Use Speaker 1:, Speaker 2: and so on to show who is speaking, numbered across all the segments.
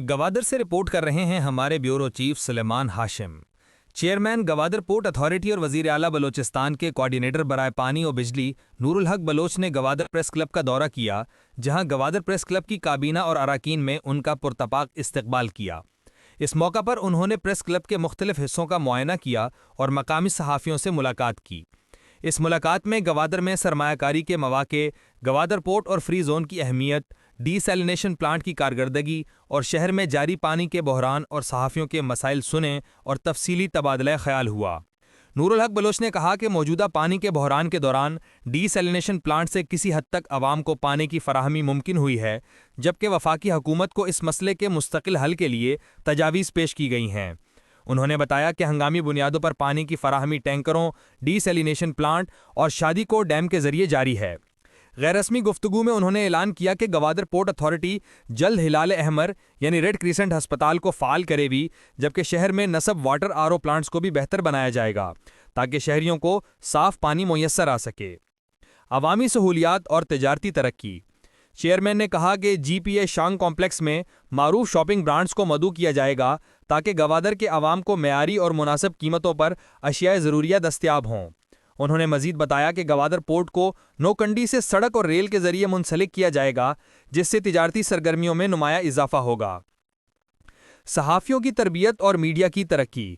Speaker 1: گوادر سے رپورٹ کر رہے ہیں ہمارے بیورو چیف سلیمان ہاشم۔ چیئرمین گوادر پورٹ اتھارٹی اور وزیر اعلیٰ بلوچستان کے کوارڈینیٹر برائے پانی و بجلی نور الحق بلوچ نے گوادر پریس کلب کا دورہ کیا، جہاں گوادر پریس کلب کی کابینہ اور اراکین میں ان کا پرتپاک استقبال کیا۔ اس موقع پر انہوں نے پریس کلب کے مختلف حصوں کا معائنہ کیا اور مقامی صحافیوں سے ملاقات کی۔ اس ملاقات میں گوادر میں سرمایہ کاری کے مواقع، گوادر پورٹ اور فری زون کی اہمیت، ڈی سیلینیشن پلانٹ کی کارکردگی اور شہر میں جاری پانی کے بحران اور صحافیوں کے مسائل سنے اور تفصیلی تبادلہ خیال ہوا۔ نور الحق بلوچ نے کہا کہ موجودہ پانی کے بحران کے دوران ڈی سیلینیشن پلانٹ سے کسی حد تک عوام کو پانی کی فراہمی ممکن ہوئی ہے، جبکہ وفاقی حکومت کو اس مسئلے کے مستقل حل کے لیے تجاویز پیش کی گئی ہیں۔ انہوں نے بتایا کہ ہنگامی بنیادوں پر پانی کی فراہمی ٹینکروں، ڈی سیلینیشن پلانٹ اور شادی کو ڈیم کے ذریعے جاری ہے۔ غیر رسمی گفتگو میں انہوں نے اعلان کیا کہ گوادر پورٹ اتھارٹی جلد ہلال احمر یعنی ریڈ کریسنٹ ہسپتال کو فعال کرے گی، جبکہ شہر میں نصب واٹر آر او پلانٹس کو بھی بہتر بنایا جائے گا تاکہ شہریوں کو صاف پانی میسر آ سکے۔ عوامی سہولیات اور تجارتی ترقی۔ چیئرمین نے کہا کہ جی پی اے شانگ کمپلیکس میں معروف شاپنگ برانڈز کو مدعو کیا جائے گا تاکہ گوادر کے عوام کو معیاری اور مناسب قیمتوں پر اشیاء ضروریہ دستیاب ہوں۔ انہوں نے مزید بتایا کہ گوادر پورٹ کو نوکنڈی سے سڑک اور ریل کے ذریعے منسلک کیا جائے گا، جس سے تجارتی سرگرمیوں میں نمایاں اضافہ ہوگا۔ صحافیوں کی تربیت اور میڈیا کی ترقی۔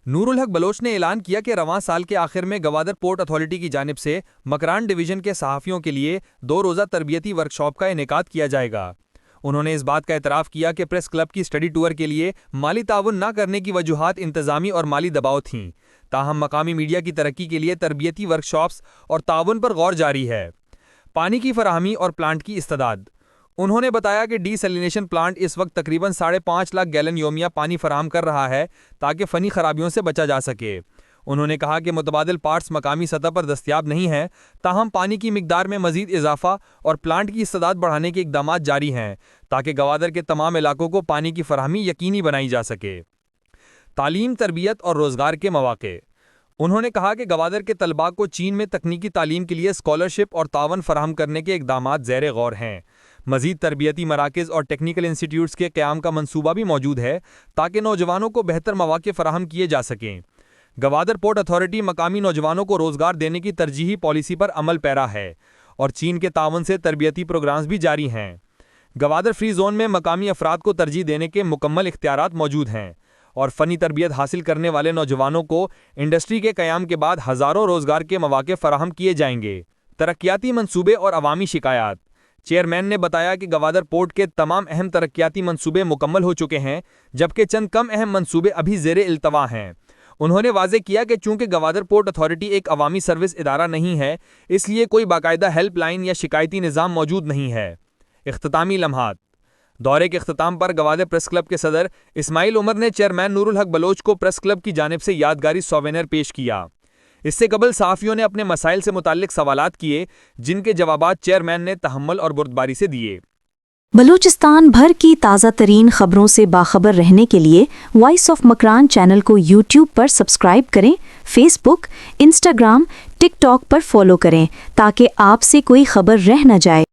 Speaker 1: نور الحق بلوچ نے اعلان کیا کہ رواں سال کے آخر میں گوادر پورٹ اتھارٹی کی جانب سے مکران ڈویژن کے صحافیوں کے لیے 2 روزہ تربیتی ورکشاپ کا انعقاد کیا جائے گا۔ انہوں نے اس بات کا اعتراف کیا کہ پریس کلب کی اسٹڈی ٹور کے لیے مالی تعاون نہ کرنے کی وجوہات انتظامی اور مالی دباؤ تھیں، تاہم مقامی میڈیا کی ترقی کے لیے تربیتی ورکشاپس اور تعاون پر غور جاری ہے۔ پانی کی فراہمی اور پلانٹ کی استعداد۔ انہوں نے بتایا کہ ڈی سیلینیشن پلانٹ اس وقت تقریباً 5.5 لاکھ گیلن یومیہ پانی فراہم کر رہا ہے تاکہ فنی خرابیوں سے بچا جا سکے۔ انہوں نے کہا کہ متبادل پارٹس مقامی سطح پر دستیاب نہیں ہیں، تاہم پانی کی مقدار میں مزید اضافہ اور پلانٹ کی استعداد بڑھانے کے اقدامات جاری ہیں تاکہ گوادر کے تمام علاقوں کو پانی کی فراہمی یقینی بنائی جا سکے۔ تعلیم، تربیت اور روزگار کے مواقع۔ انہوں نے کہا کہ گوادر کے طلباء کو چین میں تکنیکی تعلیم کے لیے اسکالرشپ اور تعاون فراہم کرنے کے اقدامات زیر غور ہیں۔ مزید تربیتی مراکز اور ٹیکنیکل انسٹی ٹیوٹس کے قیام کا منصوبہ بھی موجود ہے تاکہ نوجوانوں کو بہتر مواقع فراہم کیے جا سکیں۔ گوادر پورٹ اتھارٹی مقامی نوجوانوں کو روزگار دینے کی ترجیحی پالیسی پر عمل پیرا ہے اور چین کے تعاون سے تربیتی پروگرامز بھی جاری ہیں۔ گوادر فری زون میں مقامی افراد کو ترجیح دینے کے مکمل اختیارات موجود ہیں اور فنی تربیت حاصل کرنے والے نوجوانوں کو انڈسٹری کے قیام کے بعد ہزاروں روزگار کے مواقع فراہم کیے جائیں گے۔ ترقیاتی منصوبے اور عوامی شکایات۔ چیئرمین نے بتایا کہ گوادر پورٹ کے تمام اہم ترقیاتی منصوبے مکمل ہو چکے ہیں، جبکہ چند کم اہم منصوبے ابھی زیر التواء ہیں۔ انہوں نے واضح کیا کہ چونکہ گوادر پورٹ اتھارٹی ایک عوامی سروس ادارہ نہیں ہے، اس لیے کوئی باقاعدہ ہیلپ لائن یا شکایتی نظام موجود نہیں ہے۔ اختتامی لمحات۔ دورے کے اختتام پر گوادر پریس کلب کے صدر اسماعیل عمر نے چیئرمین نور الحق بلوچ کو پریس کلب کی جانب سے یادگاری سووینیر پیش کیا۔ اس سے قبل صحافیوں نے اپنے مسائل سے متعلق سوالات کیے، جن کے جوابات چیئرمین نے تحمل اور بردباری سے دیے۔
Speaker 2: بلوچستان بھر کی تازہ ترین خبروں سے باخبر رہنے کے لیے وائس آف مکران چینل کو یوٹیوب پر سبسکرائب کریں، فیس بک، انسٹاگرام، ٹک ٹاک پر فالو کریں تاکہ آپ سے کوئی خبر رہ نہ جائے۔